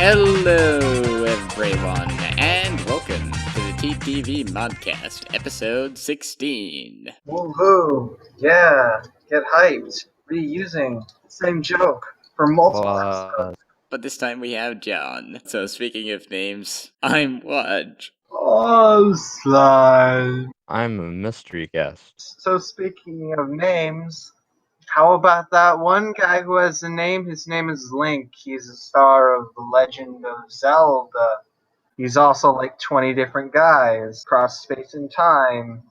Hello, everyone, and welcome to the TTV Modcast, episode 16. Woohoo! Yeah, get hyped. Reusing the same joke for multiple episodes. But this time we have John. So speaking of names, I'm Waj. Oh, slime. I'm a mystery guest. So speaking of names, how about that one guy who has a name? His name is Link. He's a star of The Legend of Zelda. He's also like 20 different guys across space and time,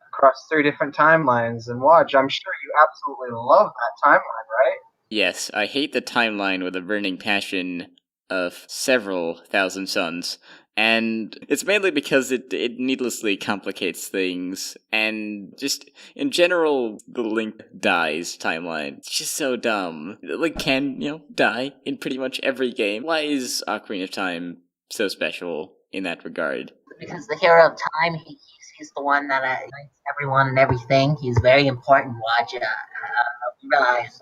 across 3 different timelines. And Waj, I'm sure you absolutely love that timeline, right? Yes, I hate the timeline with a burning passion of several thousand suns. And it's mainly because it needlessly complicates things, and just, in general, the Link dies timeline. It's just so dumb. Link can, die in pretty much every game. Why is Ocarina of Time so special in that regard? Because the hero of time, he's the one that unites everyone and everything. He's very important. Watch it. Realize,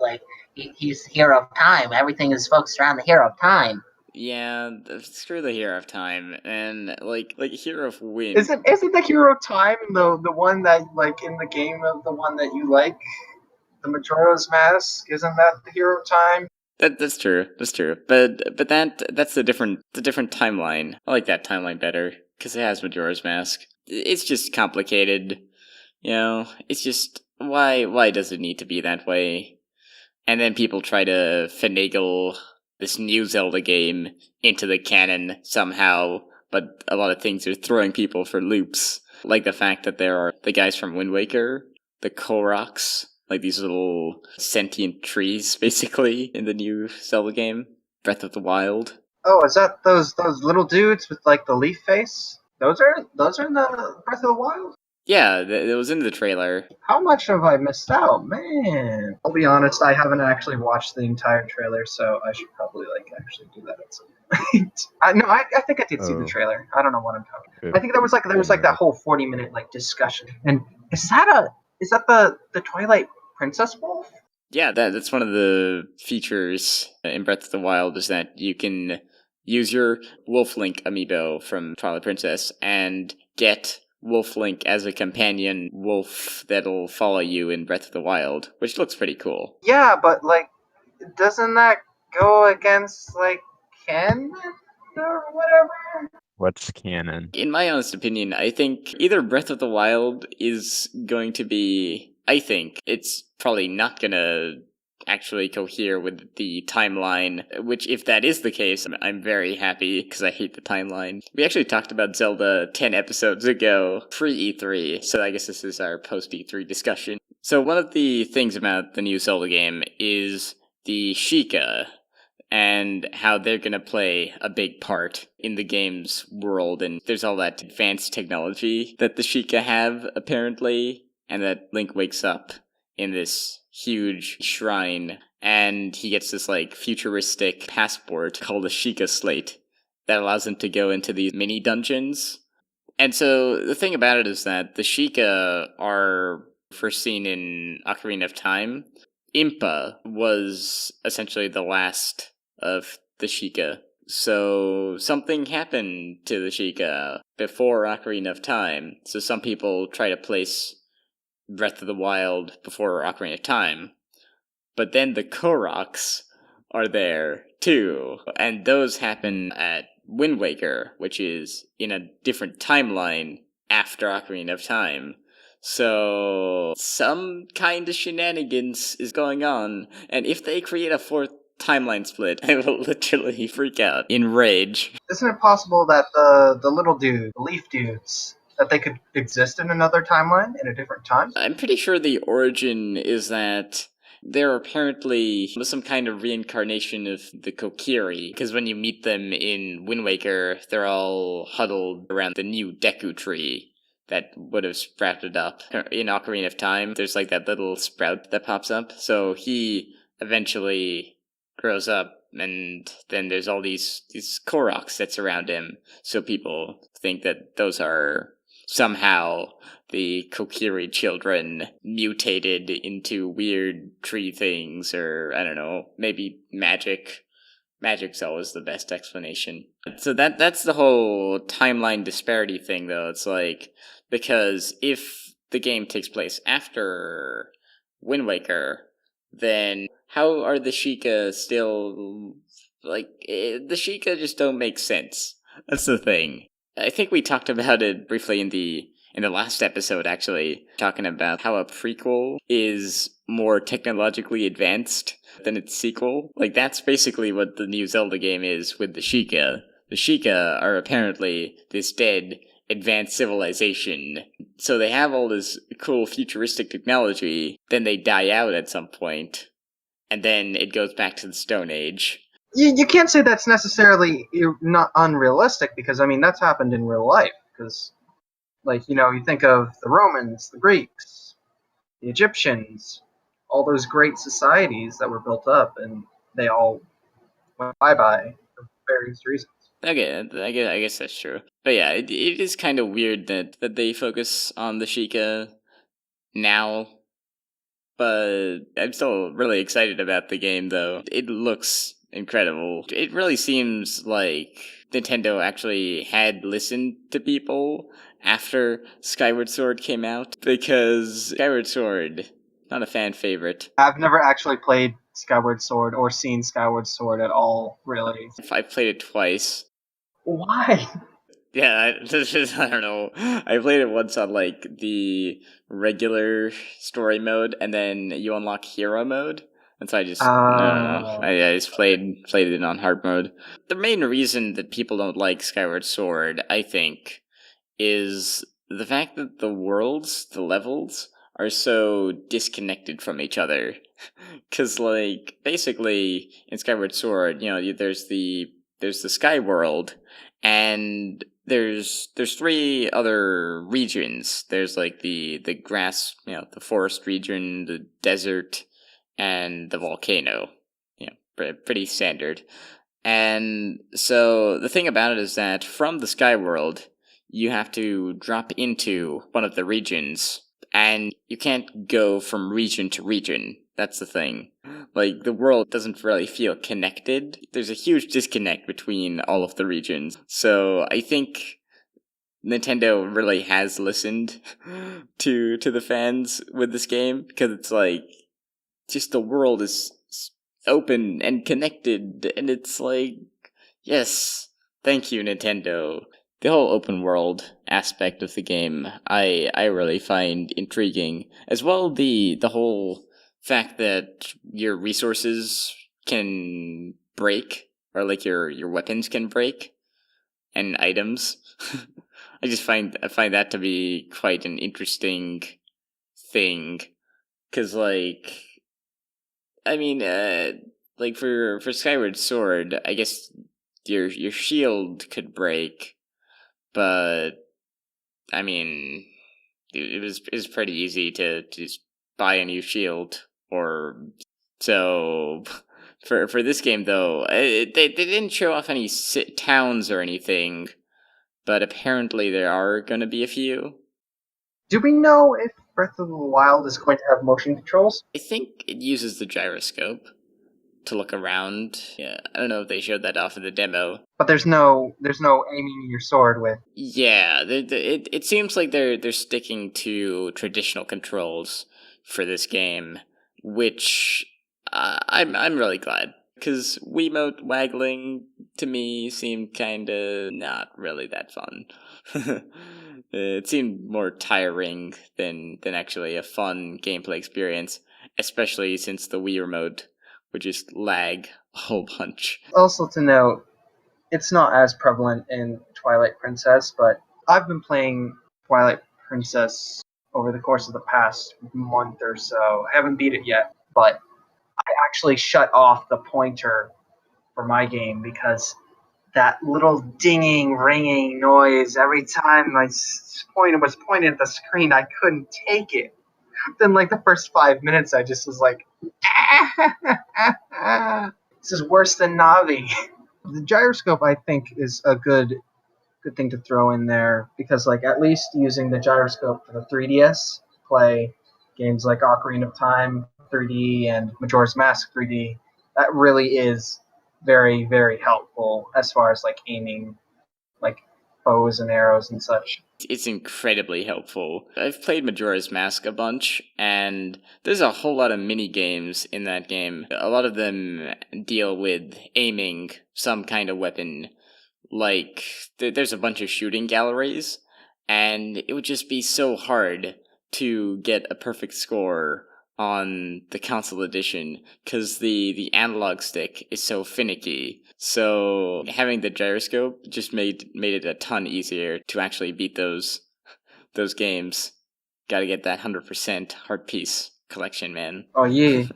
he's the hero of time. Everything is focused around the hero of time. Yeah, screw the Hero of Time, and like Hero of Wind. Isn't the Hero of Time the one that in the game of the one that you like, the Majora's Mask? Isn't that the Hero of Time? That's true. That's true. But that's the different timeline. I like that timeline better because it has Majora's Mask. It's just complicated. It's just why does it need to be that way? And then people try to finagle this new Zelda game into the canon somehow, but a lot of things are throwing people for loops. Like the fact that there are the guys from Wind Waker, the Koroks, like these little sentient trees, basically, in the new Zelda game, Breath of the Wild. Oh, is that those little dudes with the leaf face? Those are in the Breath of the Wild? Yeah, it was in the trailer. How much have I missed out, man? I'll be honest, I haven't actually watched the entire trailer, so I should probably actually do that at some point. I think I did see the trailer. I don't know what I'm talking about. I think there was that whole 40-minute discussion. And is that the Twilight Princess wolf? Yeah, that's one of the features in Breath of the Wild, is that you can use your Wolf Link amiibo from Twilight Princess and get Wolf Link as a companion wolf that'll follow you in Breath of the Wild, which looks pretty cool. Yeah, but doesn't that go against canon or whatever? What's canon? In my honest opinion, I think either Breath of the Wild is going to be... I think it's probably not gonna actually cohere with the timeline, which, if that is the case, I'm very happy, because I hate the timeline. We actually talked about Zelda 10 episodes ago, pre-E3, so I guess this is our post-E3 discussion. So one of the things about the new Zelda game is the Sheikah, and how they're gonna play a big part in the game's world, and there's all that advanced technology that the Sheikah have, apparently, and that Link wakes up in this huge shrine, and he gets this futuristic passport called a Sheikah slate that allows him to go into these mini dungeons. And so the thing about it is that the Sheikah are first seen in Ocarina of Time. Impa was essentially the last of the Sheikah. So something happened to the Sheikah before Ocarina of Time. So some people try to place Breath of the Wild before Ocarina of Time. But then the Koroks are there, too. And those happen at Wind Waker, which is in a different timeline after Ocarina of Time. So some kind of shenanigans is going on. And if they create a fourth timeline split, I will literally freak out in rage. Isn't it possible that the little dude, the leaf dudes, that they could exist in another timeline, in a different time? I'm pretty sure the origin is that they're apparently some kind of reincarnation of the Kokiri, because when you meet them in Wind Waker, they're all huddled around the new Deku tree that would have sprouted up. In Ocarina of Time, there's that little sprout that pops up, so he eventually grows up, and then there's all these Koroks that surround him, so people think that those are somehow the Kokiri children mutated into weird tree things, or I don't know, maybe magic Magic Cell is the best explanation. So that's the whole timeline disparity thing, though. It's like, because if the game takes place after Wind Waker, then how are the Sheikah still, like, the Sheikah just don't make sense. That's the thing. I think we talked about it briefly in the last episode, actually, talking about how a prequel is more technologically advanced than its sequel. Like, that's basically what the new Zelda game is with the Sheikah. The Sheikah are apparently this dead, advanced civilization. So they have all this cool futuristic technology, then they die out at some point, and then it goes back to the Stone Age. You can't say that's necessarily not unrealistic, because, I mean, that's happened in real life. Because, like, you know, you think of the Romans, the Greeks, the Egyptians, all those great societies that were built up, and they all went bye-bye for various reasons. Okay, I guess that's true. But yeah, it is kind of weird that they focus on the Sheikah now. But I'm still really excited about the game, though. It looks incredible. It really seems like Nintendo actually had listened to people after Skyward Sword came out, because Skyward Sword, not a fan favorite. I've never actually played Skyward Sword or seen Skyward Sword at all, really. I played it twice. Why? Yeah, I don't know. I played it once on, like, the regular story mode, and then you unlock hero mode. And so I just, I don't know. I just played it on hard mode. The main reason that people don't like Skyward Sword, I think, is the fact that the worlds, the levels, are so disconnected from each other. Because, like, basically, in Skyward Sword, you know, there's the Sky World, and there's 3 other regions. There's, like, the grass, you know, the forest region, the desert, and the volcano. You know, pretty standard. And so the thing about it is that from the Sky World, you have to drop into one of the regions, and you can't go from region to region. That's the thing. Like, the world doesn't really feel connected. There's a huge disconnect between all of the regions. So I think Nintendo really has listened to the fans with this game, because it's like, just the world is open and connected, and it's like, yes, thank you, Nintendo. The whole open world aspect of the game, I really find intriguing. As well, the whole fact that your resources can break, or like your weapons can break, and items. I find that to be quite an interesting thing, because, like, I mean, like, for Skyward Sword, I guess your shield could break, but I mean, it was pretty easy to just buy a new shield. Or so for this game, though, they didn't show off any towns or anything, but apparently there are going to be a few. Do we know if Breath of the Wild is going to have motion controls? I think it uses the gyroscope to look around. Yeah, I don't know if they showed that off in the demo. But there's no aiming your sword with. Yeah, it seems like they're sticking to traditional controls for this game, which I'm really glad, because Wiimote waggling to me seemed kinda not really that fun. It seemed more tiring than actually a fun gameplay experience, especially since the Wii Remote would just lag a whole bunch. Also to note, it's not as prevalent in Twilight Princess, but I've been playing Twilight Princess over the course of the past month or so. I haven't beat it yet, but I actually shut off the pointer for my game, because that little dinging, ringing noise every time my pointer was pointed at the screen, I couldn't take it. Then, like, the first 5 minutes, I just was like, this is worse than Navi. The gyroscope, I think, is a good thing to throw in there, because, like, at least using the gyroscope for the 3DS, play games like Ocarina of Time 3D and Majora's Mask 3D, that really is very, very helpful as far as like aiming, like bows and arrows and such. It's incredibly helpful. I've played Majora's Mask a bunch, and there's a whole lot of mini games in that game. A lot of them deal with aiming some kind of weapon. Like, there's a bunch of shooting galleries, and it would just be so hard to get a perfect score on the console edition because the analog stick is so finicky. So having the gyroscope just made it a ton easier to actually beat those games. Got to get that 100% heart piece collection, man. Oh yeah.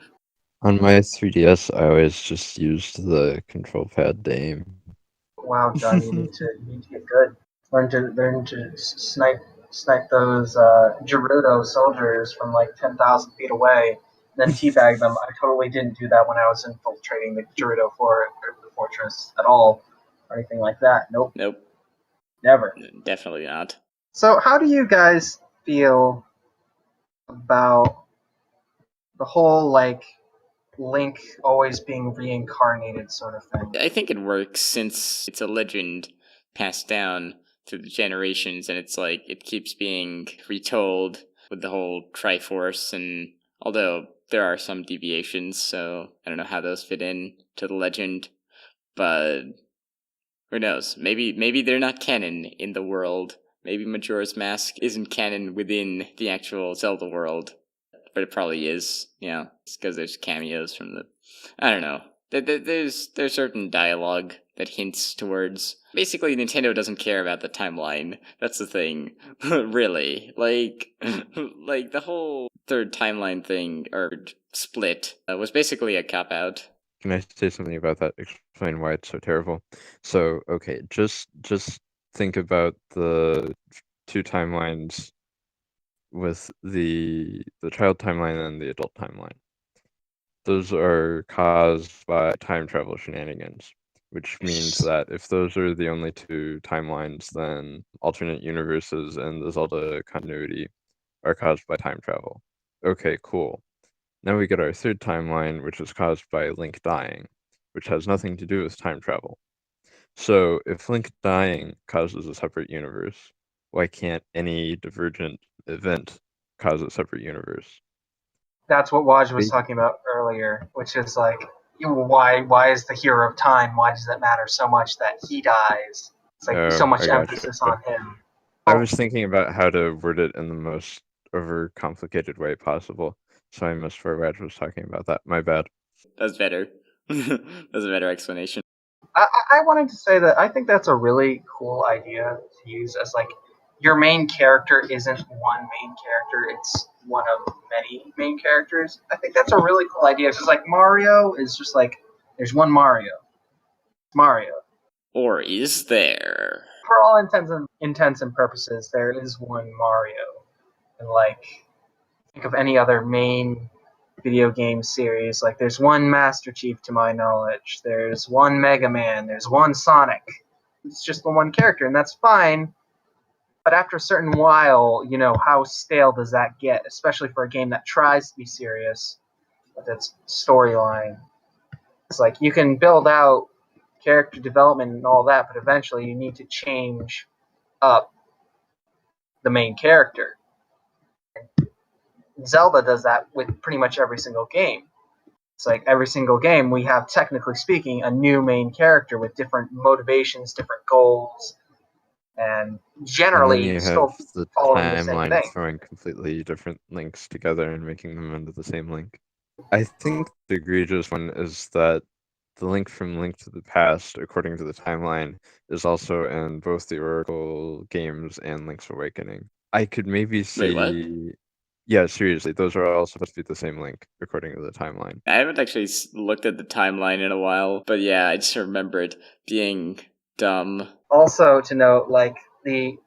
On my 3DS, I always just used the control pad to aim. Wow, John, you need to get good. Learn to snipe those Gerudo soldiers from like 10,000 feet away, then teabag them. I totally didn't do that when I was infiltrating the Gerudo fortress at all, or anything like that. Nope, never. Definitely not. So, how do you guys feel about the whole like Link always being reincarnated sort of thing? I think it works since it's a legend passed down through the generations, and it's like it keeps being retold with the whole Triforce, and although there are some deviations, so I don't know how those fit in to the legend, but who knows? Maybe they're not canon in the world. Maybe Majora's Mask isn't canon within the actual Zelda world, but it probably is. It's because there's cameos from the. I don't know. There's certain dialogue that hints towards. Basically, Nintendo doesn't care about the timeline. That's the thing, really. Like the whole third timeline thing or split was basically a cop out. Can I say something about that? Explain why it's so terrible. So, okay, just think about the two timelines with the child timeline and the adult timeline. Those are caused by time travel shenanigans, which means that if those are the only two timelines, then alternate universes and the Zelda continuity are caused by time travel. Okay, cool. Now we get our third timeline, which is caused by Link dying, which has nothing to do with time travel. So if Link dying causes a separate universe, why can't any divergent event cause a separate universe? That's what Waj was talking about earlier, which is like, why is the hero of time? Why does it matter so much that he dies? It's like so much emphasis on him. I was thinking about how to word it in the most overcomplicated way possible, so I missed where Raj was talking about that. My bad. That's better. That's a better explanation. I wanted to say that I think that's a really cool idea to use as like your main character isn't one main character, it's one of many main characters. I think that's a really cool idea. It's just like Mario is just like there's one Mario. Mario. Or is there? For all intents and purposes, there is one Mario. And like think of any other main video game series, like there's one Master Chief to my knowledge, there's one Mega Man, there's one Sonic. It's just the one character, and that's fine. But after a certain while, how stale does that get, especially for a game that tries to be serious with its storyline? It's like you can build out character development and all that, but eventually you need to change up the main character. Zelda does that with pretty much every single game. It's like every single game we have, technically speaking, a new main character with different motivations, different goals, and generally and still the following the same thing. Throwing completely different links together and making them into the same link. I think the egregious one is that the link from Link to the Past, according to the timeline, is also in both the Oracle games and Link's Awakening. I could maybe see... Wait, what? Yeah, seriously, those are all supposed to be the same link, according to the timeline. I haven't actually looked at the timeline in a while, but yeah, I just remember it being dumb. Also to note, like, the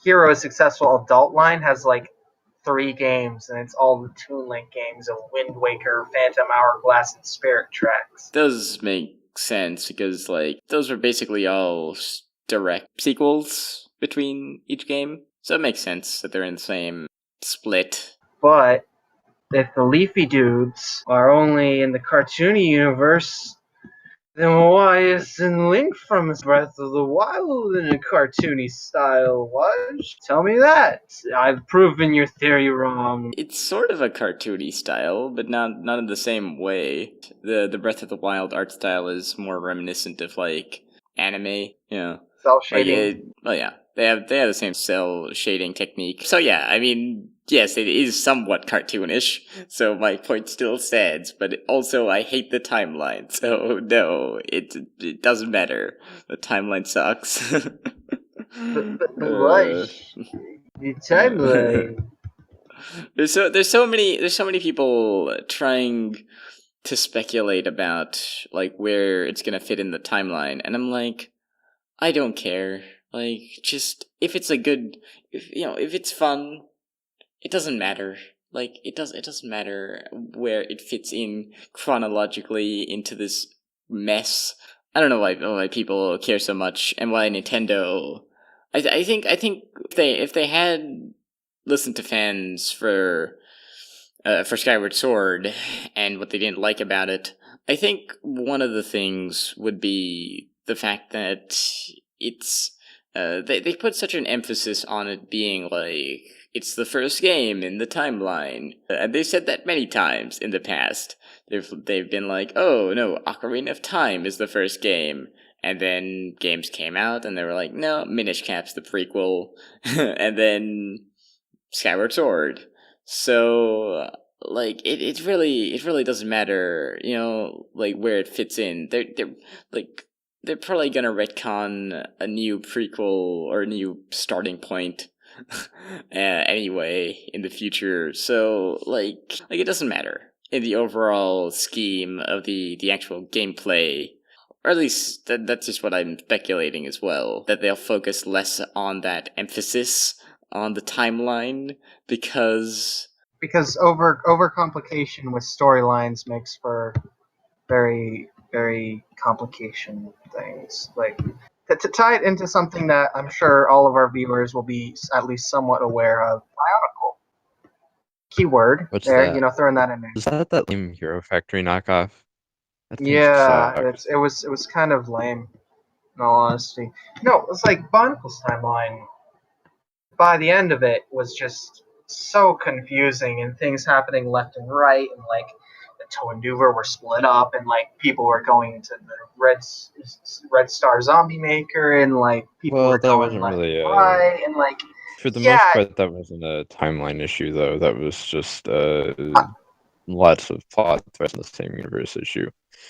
Hero's successful adult line has, like, 3 games, and it's all the Toon Link games of Wind Waker, Phantom Hourglass, and Spirit Tracks. Those make sense, because, like, those were basically all direct sequels between each game, so it makes sense that they're in the same split. But if the Leafy dudes are only in the cartoony universe, Then why isn't Link from Breath of the Wild in a cartoony style? Waj? Tell me that. I've proven your theory wrong. It's sort of a cartoony style, but not in the same way. The Breath of the Wild art style is more reminiscent of like anime, you know. Cell Like shading. they have the same cell shading technique. So yeah, I mean, yes, it is somewhat cartoonish. So my point still stands, but also I hate the timeline. So no, it doesn't matter. The timeline sucks. But Waj, the timeline. There's so many people trying to speculate about like where it's gonna fit in the timeline, and I'm like, I don't care. Like, just if it's a good, if it's fun, it doesn't matter. Like, it doesn't matter where it fits in chronologically into this mess. I don't know why people care so much, and why Nintendo. I think if they had listened to fans for Skyward Sword and what they didn't like about it, I think one of the things would be the fact that it's they put such an emphasis on it being like it's the first game in the timeline, and they've said that many times in the past. They've been like, oh no, Ocarina of Time is the first game. And then games came out, and they were like, no, Minish Cap's the prequel. And then Skyward Sword. So like it really doesn't matter, like where it fits in. They're probably gonna retcon a new prequel or a new starting point anyway in the future. So like it doesn't matter in the overall scheme of the actual gameplay. Or at least that's just what I'm speculating as well. That they'll focus less on that emphasis on the timeline because Overcomplication with storylines makes for very, very complication things. Like to tie it into something that I'm sure all of our viewers will be at least somewhat aware of. Bionicle. Keyword. What's There, that? throwing that in there. Is that lame Hero Factory knockoff? That thing Yeah, sucks. it was kind of lame, in all honesty. No, it's like Bionicle's timeline. By the end of it, was just so confusing, and things happening left and right, and like the Toanduva were split up, and like people were going to the Red Star Zombie Maker, and like people Well, were that going wasn't left really and right, and like for the most yeah, part, that wasn't a timeline issue, though. That was just lots of plot threads in the same universe issue.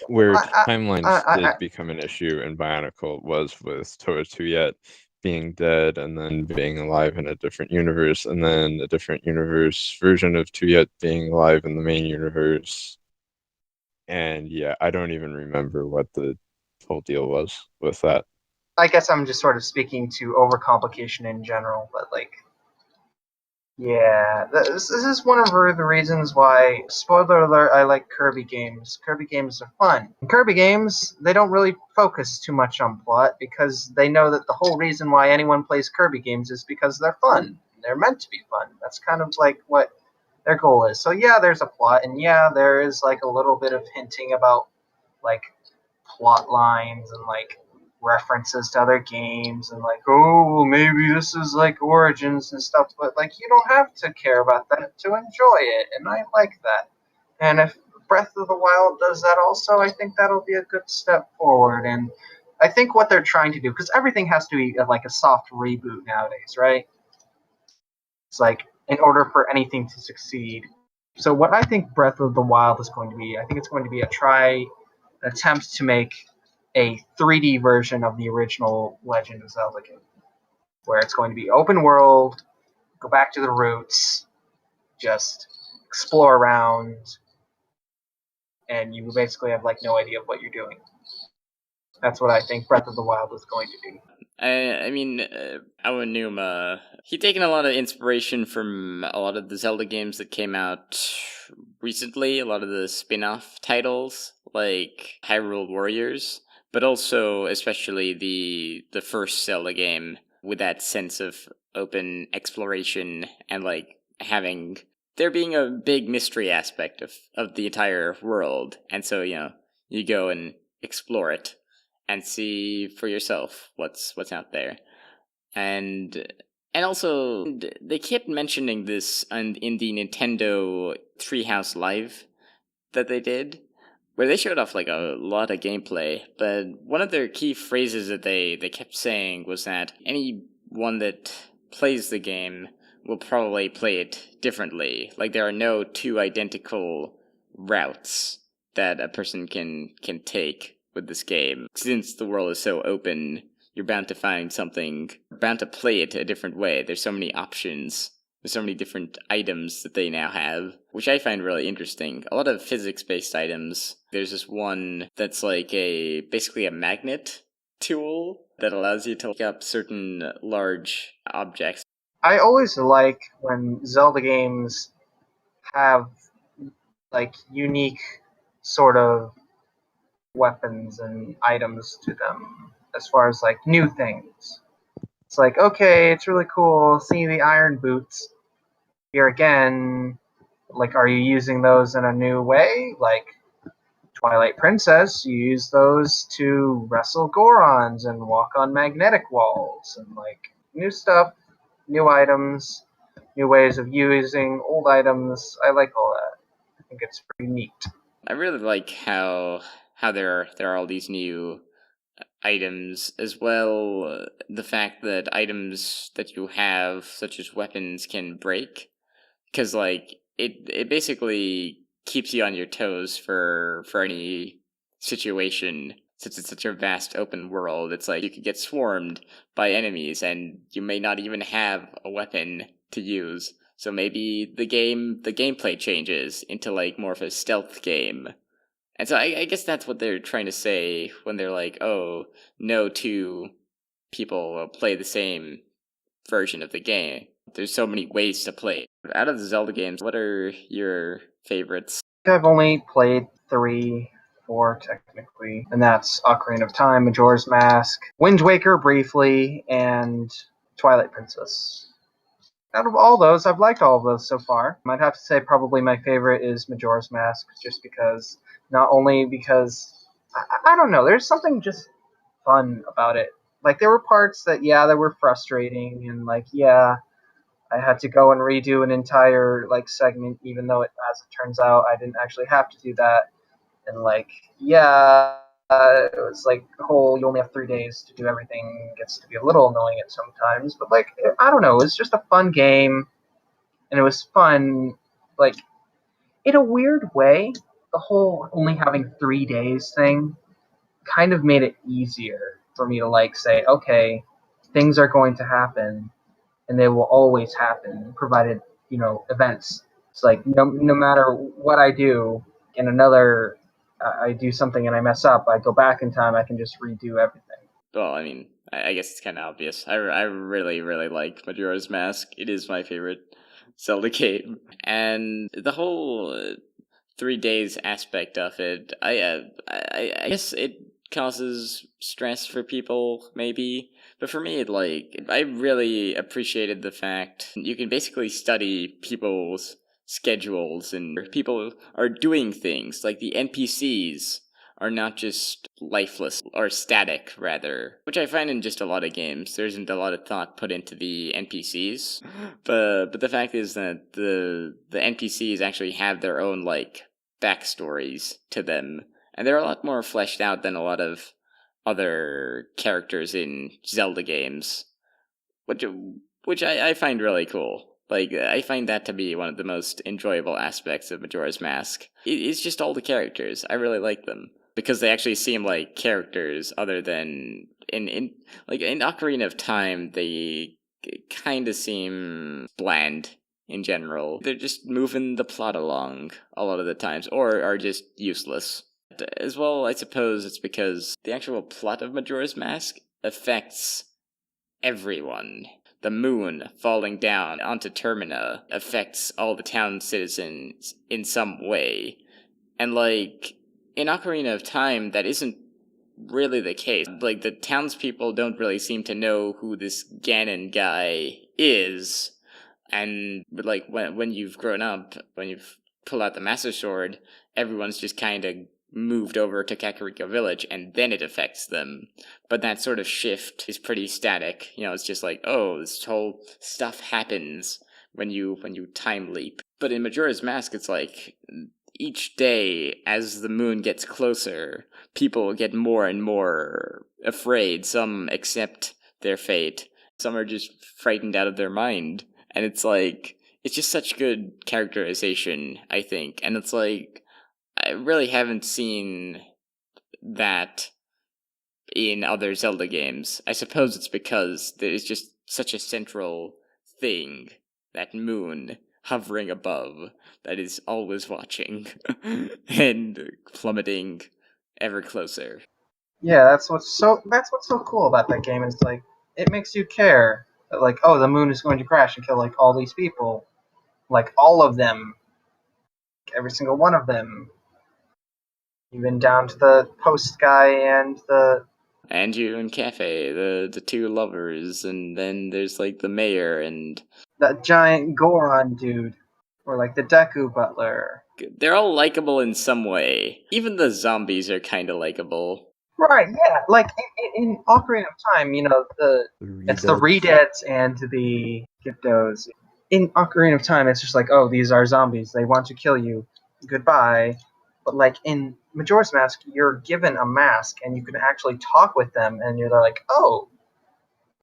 Where I, timelines did become an issue in Bionicle was with Toa Tuyet being dead and then being alive in a different universe, and then a different universe version of Tuyet being alive in the main universe. And yeah, I don't even remember what the whole deal was with that. I guess I'm just sort of speaking to overcomplication in general, but like. Yeah, this is one of the reasons why, spoiler alert, I like Kirby games. Kirby games are fun. In Kirby games, they don't really focus too much on plot because they know that the whole reason why anyone plays Kirby games is because they're fun. They're meant to be fun. That's kind of like what their goal is. So yeah, there's a plot, and yeah, there is like a little bit of hinting about like plot lines and like references to other games and like, oh, maybe this is like Origins and stuff, but like you don't have to care about that to enjoy it, and I like that. And if Breath of the Wild does that also, I think that'll be a good step forward. And I think what they're trying to do, because everything has to be like a soft reboot nowadays, right? It's like in order for anything to succeed. So what I think Breath of the Wild is going to be, I think it's going to be an attempt to make a 3D version of the original Legend of Zelda game, where it's going to be open world, go back to the roots, just explore around, and you basically have like no idea what you're doing. That's what I think Breath of the Wild is going to be. I mean, Aonuma, he taken a lot of inspiration from a lot of the Zelda games that came out recently, a lot of the spin-off titles, like Hyrule Warriors, but also especially the first Zelda game with that sense of open exploration and like having there being a big mystery aspect of the entire world. And so, you go and explore it and see for yourself what's out there. And also they kept mentioning this in the Nintendo Treehouse Live that they did, where they showed off like a lot of gameplay, but one of their key phrases that they kept saying was that anyone that plays the game will probably play it differently. Like there are no two identical routes that a person can take with this game. Since the world is so open, you're bound to find something, bound to play it a different way. There's so many options. There's so many different items that they now have, which I find really interesting. A lot of physics-based items. There's this one that's like basically a magnet tool that allows you to pick up certain large objects. I always like when Zelda games have like unique sort of weapons and items to them, as far as like new things. It's like, okay, it's really cool seeing the iron boots here again. Like, are you using those in a new way? Like Twilight Princess, you use those to wrestle Gorons and walk on magnetic walls, and like new stuff, new items, new ways of using old items. I like all that. I think it's pretty neat. I really like how there are all these new items as well. The fact that items that you have, such as weapons, can break, because like it basically keeps you on your toes for any situation. Since it's such a vast open world, it's like you could get swarmed by enemies and you may not even have a weapon to use. So maybe the gameplay changes into like more of a stealth game. And so I guess that's what they're trying to say when they're like, oh, no two people will play the same version of the game. There's so many ways to play. Out of the Zelda games, what are your favorites? I've only played 3, 4 technically, and that's Ocarina of Time, Majora's Mask, Wind Waker briefly, and Twilight Princess. Out of all those, I've liked all of those so far. I'd have to say probably my favorite is Majora's Mask, just because, not only because, I don't know, there's something just fun about it. Like, there were parts that were frustrating, and like, I had to go and redo an entire like segment, even though as it turns out, I didn't actually have to do that. And like, it was like the whole you only have 3 days to do everything gets to be a little annoying at sometimes. But like, I don't know, it was just a fun game, and it was fun, like in a weird way. The whole only having 3 days thing kind of made it easier for me to like say, okay, things are going to happen. And they will always happen, provided, events. It's like, no matter what I do, in another, I do something and I mess up, I go back in time, I can just redo everything. Well, I mean, I guess it's kind of obvious. I really, really like Majora's Mask. It is my favorite Zelda game. And the whole 3 days aspect of it, I guess it causes stress for people, maybe. But for me, I really appreciated the fact you can basically study people's schedules, and people are doing things. Like the NPCs are not just lifeless, or static, rather. Which I find in just a lot of games. There isn't a lot of thought put into the NPCs. But the fact is that the NPCs actually have their own, backstories to them. And they're a lot more fleshed out than a lot of other characters in Zelda games, which I find really cool. Like, I find that to be one of the most enjoyable aspects of Majora's Mask. It's just all the characters. I really like them because they actually seem like characters other than in Ocarina of Time. They kind of seem bland in general. They're just moving the plot along a lot of the times, or are just useless. As well, I suppose it's because the actual plot of Majora's Mask affects everyone. The moon falling down onto Termina affects all the town citizens in some way. And, in Ocarina of Time, that isn't really the case. Like, the townspeople don't really seem to know who this Ganon guy is. And, when you've grown up, when you've pulled out the Master Sword, everyone's just kind of moved over to Kakariko Village, and then it affects them. But that sort of shift is pretty static. It's just like, oh, this whole stuff happens when you time leap. But in Majora's Mask, it's like each day, as the moon gets closer, people get more and more afraid. Some accept their fate. Some are just frightened out of their mind. And it's like, it's just such good characterization, I think. And it's like, I really haven't seen that in other Zelda games. I suppose it's because there's just such a central thing, that moon hovering above, that is always watching and plummeting ever closer. Yeah, that's what's so cool about that game. Is like it makes you care that like, oh, the moon is going to crash and kill like all these people, like all of them, every single one of them, even down to the post guy and the Andrew and Cafe, the two lovers, and then there's like the mayor and that giant Goron dude, or like the Deku butler. they're all likable in some way. Even the zombies are kind of likable. Right, yeah. Like in Ocarina of Time, it's the Redeads and the Gyptos. In Ocarina of Time, it's just like, oh, these are zombies. They want to kill you. Goodbye. But like in Majora's Mask, you're given a mask and you can actually talk with them, and you're like, oh,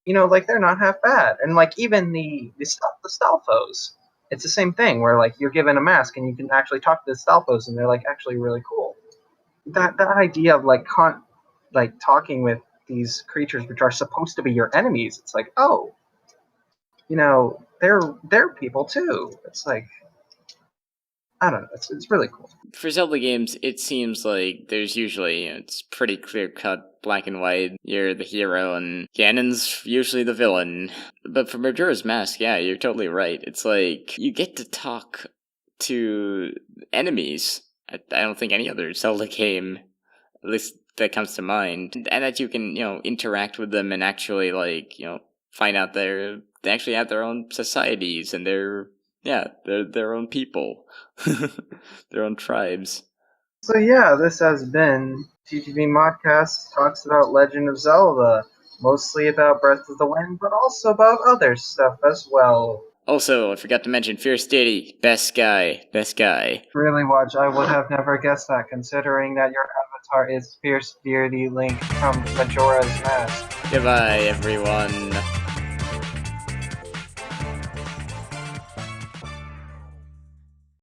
like they're not half bad. And like even the Stalfos, it's the same thing where like you're given a mask and you can actually talk to the Stalfos, and they're like actually really cool. That idea of like talking with these creatures which are supposed to be your enemies, it's like, oh, they're people too. It's like, I don't know, it's really cool. For Zelda games, it seems like there's usually, it's pretty clear-cut, black and white. You're the hero, and Ganon's usually the villain. But for Majora's Mask, yeah, you're totally right. It's like, you get to talk to enemies. I don't think any other Zelda game, at least that comes to mind, and that you can, interact with them and actually, like, find out they actually have their own societies, and they're their own people, their own tribes. So yeah, this has been TTV Modcast Talks About Legend of Zelda, mostly about Breath of the Wind, but also about other stuff as well. Also, I forgot to mention Fierce Deity, best guy. Really, Watch, I would have never guessed that, considering that your avatar is Fierce Deity Link from Majora's Mask. Goodbye, everyone.